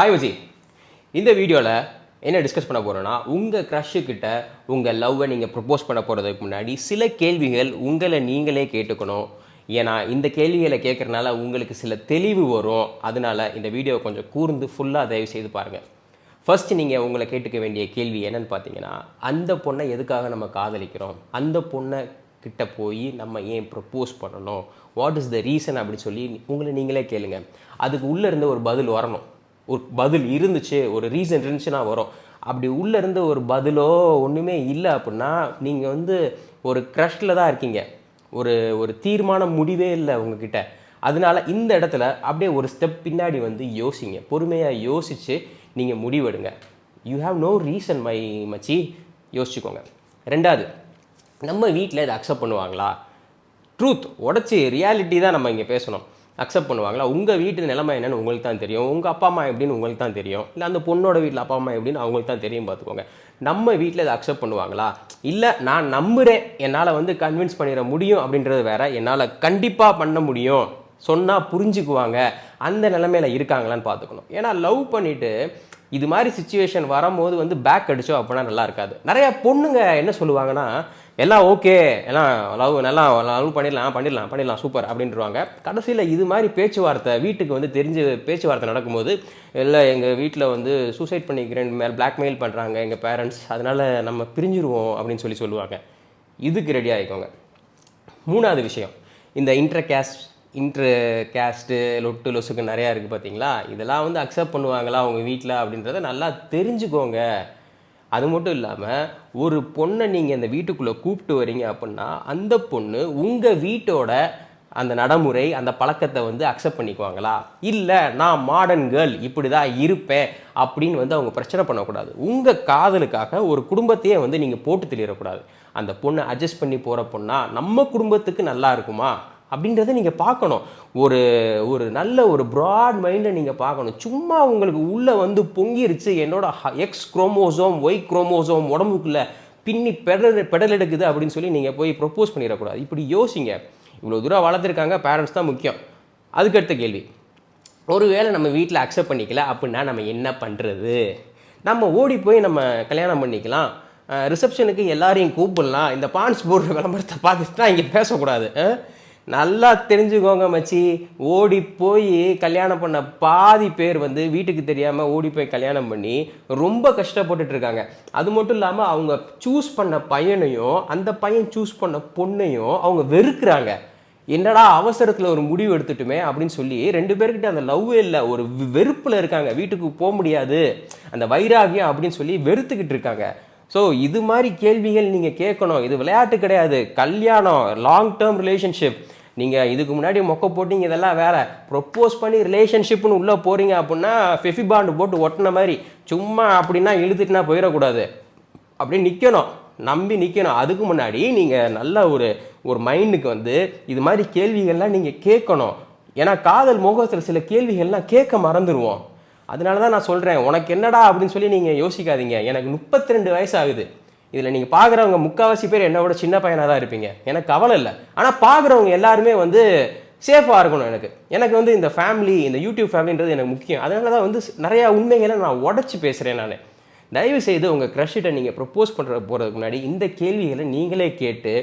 Hi வஜி, இந்த வீடியோவில் என்ன டிஸ்கஸ் பண்ண போகிறோன்னா, உங்கள் க்ரஷ்ஷுக்கிட்ட உங்கள் லவ்வை நீங்கள் ப்ரப்போஸ் பண்ண போகிறதுக்கு முன்னாடி சில கேள்விகள் உங்களை நீங்களே கேட்டுக்கணும். ஏன்னா இந்த கேள்விகளை கேட்குறதுனால உங்களுக்கு சில தெளிவு வரும். அதனால் இந்த வீடியோவை கொஞ்சம் கூர்ந்து ஃபுல்லாக தயவு செய்து பாருங்கள். ஃபர்ஸ்ட் நீங்கள் உங்களை கேட்டுக்க வேண்டிய கேள்வி என்னென்னு பார்த்தீங்கன்னா, அந்த பொண்ணை எதுக்காக நம்ம காதலிக்கிறோம், அந்த பொண்ணை கிட்ட போய் நம்ம ஏன் ப்ரப்போஸ் பண்ணணும், வாட் இஸ் த ரீசன் அப்படின்னு சொல்லி உங்களை நீங்களே கேளுங்க. அதுக்கு உள்ளே இருந்து ஒரு பதில் வரணும். ஒரு பதில் இருந்துச்சு, ஒரு ரீசன் இருந்துச்சுன்னா வரும். அப்படி உள்ளே இருந்து ஒரு பதிலோ ஒன்றுமே இல்லை அப்படின்னா நீங்கள் ஒரு க்ரஷ்ல தான் இருக்கீங்க. ஒரு தீர்மான முடிவே இல்லை உங்ககிட்ட. அதனால இந்த இடத்துல அப்படியே ஒரு ஸ்டெப் பின்னாடி யோசிங்க. பொறுமையாக யோசித்து நீங்கள் முடிவெடுங்க. யூ ஹாவ் நோ ரீசன் மச்சி, யோசிச்சுக்கோங்க. ரெண்டாவது, நம்ம வீட்டில் இதை அக்செப்ட் பண்ணுவாங்களா? ட்ரூத் உடச்சி ரியாலிட்டி தான் நம்ம இங்கே பேசணும். அக்செப்ட் பண்ணுவாங்களா? உங்கள் வீட்டு நிலைமை என்னென்னு உங்களுக்கு தான் தெரியும். உங்கள் அப்பா அம்மா எப்படின்னு உங்களுக்கு தான் தெரியும். இல்லை அந்த பொண்ணோட வீட்டில் அப்பா அம்மா எப்படின்னு அவங்களுக்கு தான் தெரியும். பார்த்துக்கோங்க. நம்ம வீட்டில் இதை அக்செப்ட் பண்ணுவாங்களா? இல்லை நான் நம்புகிறேன், என்னால் கன்வின்ஸ் பண்ணிட முடியும் அப்படின்றது வேற. என்னால் கண்டிப்பாக பண்ண முடியும், சொன்னால் புரிஞ்சுக்குவாங்க, அந்த நிலைமையில் இருக்காங்களான்னு பார்த்துக்கணும். ஏன்னா லவ் பண்ணிவிட்டு இது மாதிரி சிச்சுவேஷன் வரும்போது பேக் அடிச்சோம் அப்படின்னா நல்லா இருக்காது. நிறையா பொண்ணுங்க என்ன சொல்லுவாங்கன்னா, எல்லாம் ஓகே, எல்லாம் நல்லா லவ் பண்ணிடலாம் சூப்பர் அப்படின்ட்டுருவாங்க. கடைசியில் இது மாதிரி பேச்சுவார்த்தை வீட்டுக்கு தெரிஞ்சு பேச்சுவார்த்தை நடக்கும்போது, இல்லை எங்கள் வீட்டில் சூசைட் பண்ணிக்கிறேன் பிளாக்மெயில் பண்ணுறாங்க எங்கள் பேரண்ட்ஸ், அதனால் நம்ம பிரிஞ்சிருவோம் அப்படின்னு சொல்லுவாங்க. இதுக்கு ரெடி ஆகிக்கோங்க. மூணாவது விஷயம், இந்த இன்டர் கேஸ்ட்டு லொட்டு லொசுக்கு நிறையா இருக்குது பார்த்தீங்களா? இதெல்லாம் அக்செப்ட் பண்ணுவாங்களா உங்கள் வீட்டில் அப்படின்றத நல்லா தெரிஞ்சுக்கோங்க. அது மட்டும் இல்லாமல், ஒரு பொண்ணை நீங்கள் இந்த வீட்டுக்குள்ளே கூப்பிட்டு வரீங்க அப்படின்னா அந்த பொண்ணு உங்கள் வீட்டோட அந்த நடைமுறை அந்த பழக்கத்தை அக்செப்ட் பண்ணிக்குவாங்களா? இல்லை நான் மாடர்ன் கேர்ள் இப்படி தான் இருப்பேன் அப்படின்னு அவங்க பிரச்சனை பண்ணக்கூடாது. உங்கள் காதலுக்காக ஒரு குடும்பத்தையே நீங்கள் போட்டு தெளிடக்கூடாது. அந்த பொண்ணை அட்ஜஸ்ட் பண்ணி போகிற பொண்ணா நம்ம குடும்பத்துக்கு நல்லா இருக்குமா அப்படின்றத நீங்கள் பார்க்கணும். ஒரு நல்ல ஒரு ப்ராட் மைண்டை நீங்கள் பார்க்கணும். சும்மா உங்களுக்கு உள்ளே பொங்கிருச்சு, என்னோட எக்ஸ் குரோமோசோம் ஒய் குரோமோசோம் உடம்புக்குள்ளே பின்னி பெடல் எடுக்குது அப்படின்னு சொல்லி நீங்கள் போய் ப்ரப்போஸ் பண்ணிடக்கூடாது. இப்படி யோசிங்க. இவ்வளோ தூரம் வளர்த்துருக்காங்க, பேரண்ட்ஸ் தான் முக்கியம். அதுக்கடுத்த கேள்வி, ஒருவேளை நம்ம வீட்டில் அக்செப்ட் பண்ணிக்கல அப்படின்னா நம்ம என்ன பண்ணுறது? நம்ம ஓடி போய் நம்ம கல்யாணம் பண்ணிக்கலாம், ரிசப்ஷனுக்கு எல்லாரையும் கூப்பிடலாம். இந்த பான்ஸ் போடுற விளம்பரத்தை பார்த்துட்டு தான் இங்கே பேசக்கூடாது. நல்லா தெரிஞ்சுக்கோங்க மச்சி. ஓடி போய் கல்யாணம் பண்ண பாதி பேர் வீட்டுக்கு தெரியாமல் ஓடி போய் கல்யாணம் பண்ணி ரொம்ப கஷ்டப்பட்டுட்டு இருக்காங்க. அது மட்டும் இல்லாமல் அவங்க சூஸ் பண்ண பையனையும் அந்த பையன் சூஸ் பண்ண பொண்ணையும் அவங்க வெறுக்கிறாங்க. என்னடா அவசரத்தில் ஒரு முடிவு எடுத்துட்டுமே அப்படின்னு சொல்லி ரெண்டு பேர்கிட்ட அந்த லவ் இல்லை, ஒரு வெறுப்பில் இருக்காங்க. வீட்டுக்கு போக முடியாது, அந்த வைராகியம் அப்படின்னு சொல்லி வெறுத்துக்கிட்டு இருக்காங்க. ஸோ இது மாதிரி கேள்விகள் நீங்கள் கேட்கணும். இது விளையாட்டு கிடையாது, கல்யாணம், லாங் டேர்ம் ரிலேஷன்ஷிப். நீங்கள் இதுக்கு முன்னாடி மொக்க போட்டிங்க, இதெல்லாம் வேற. ப்ரொப்போஸ் பண்ணி ரிலேஷன்ஷிப்னு உள்ளே போகிறீங்க அப்படின்னா ஃபெஃபி பாண்டு போட்டு ஒட்டின மாதிரி சும்மா அப்படின்னா இழுத்துட்டுனா போயிடக்கூடாது. அப்படியே நிற்கணும், நம்பி நிற்கணும். அதுக்கு முன்னாடி நீங்கள் நல்ல ஒரு மைண்டுக்கு இது மாதிரி கேள்விகள்லாம் நீங்கள் கேட்கணும். ஏன்னா காதல் முகத்தில் சில கேள்விகள்லாம் கேட்க மறந்துடுவோம். அதனால தான் நான் சொல்கிறேன், உனக்கு என்னடா அப்படின்னு சொல்லி நீங்கள் யோசிக்காதீங்க. எனக்கு 32 வயசு ஆகுது. இதில் நீங்கள் பார்க்குறவங்க முக்கால்வாசி பேர் என்னை விட சின்ன பையனாக தான் இருப்பீங்க. எனக்கு கவலை இல்லை. ஆனால் பார்க்குறவங்க எல்லாருமே சேஃபாக இருக்கணும். எனக்கு இந்த ஃபேமிலி, இந்த யூடியூப் ஃபேமிலின்றது எனக்கு முக்கியம். அதனால தான் நிறையா உண்மைகளை நான் உடச்சி பேசுகிறேன். நான் தயவு செய்து உங்கள் க்ரஷ்ஷிட்ட நீங்கள் ப்ரப்போஸ் போகிறதுக்கு முன்னாடி இந்த கேள்விகளை நீங்களே கேட்டு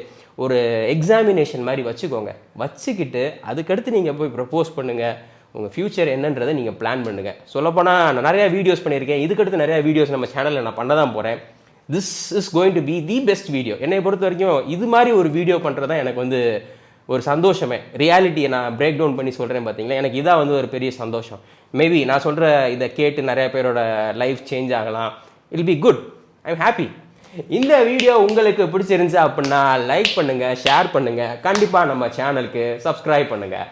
ஒரு எக்ஸாமினேஷன் மாதிரி வச்சுக்கிட்டு அதுக்கடுத்து நீங்கள் போய் ப்ரப்போஸ் பண்ணுங்கள். உங்கள் ஃப்யூச்சர் என்னன்றதை நீங்கள் பிளான் பண்ணுங்கள். சொல்லப்போனால் நான் நிறையா வீடியோஸ் பண்ணியிருக்கேன். இதுக்கடுத்து நிறையா வீடியோஸ் நம்ம சேனலில் நான் பண்ண தான் போகிறேன். This is going to be the best video. என்னை பொறுத்த வரைக்கும் இது மாதிரி ஒரு வீடியோ பண்ணுறது தான் எனக்கு ஒரு சந்தோஷமே. ரியாலிட்டியை நான் பிரேக் டவுன் பண்ணி சொல்கிறேன் பார்த்தீங்களா, எனக்கு இதான் ஒரு பெரிய சந்தோஷம். மேபி நான் சொல்கிற இதை கேட்டு நிறைய பேரோட லைஃப் சேஞ்ச் ஆகலாம். Will be good. I am happy. இந்த வீடியோ உங்களுக்கு பிடிச்சிருந்துச்சு அப்படின்னா லைக் பண்ணுங்கள், ஷேர் பண்ணுங்கள், கண்டிப்பாக நம்ம சேனலுக்கு சப்ஸ்கிரைப் பண்ணுங்கள்.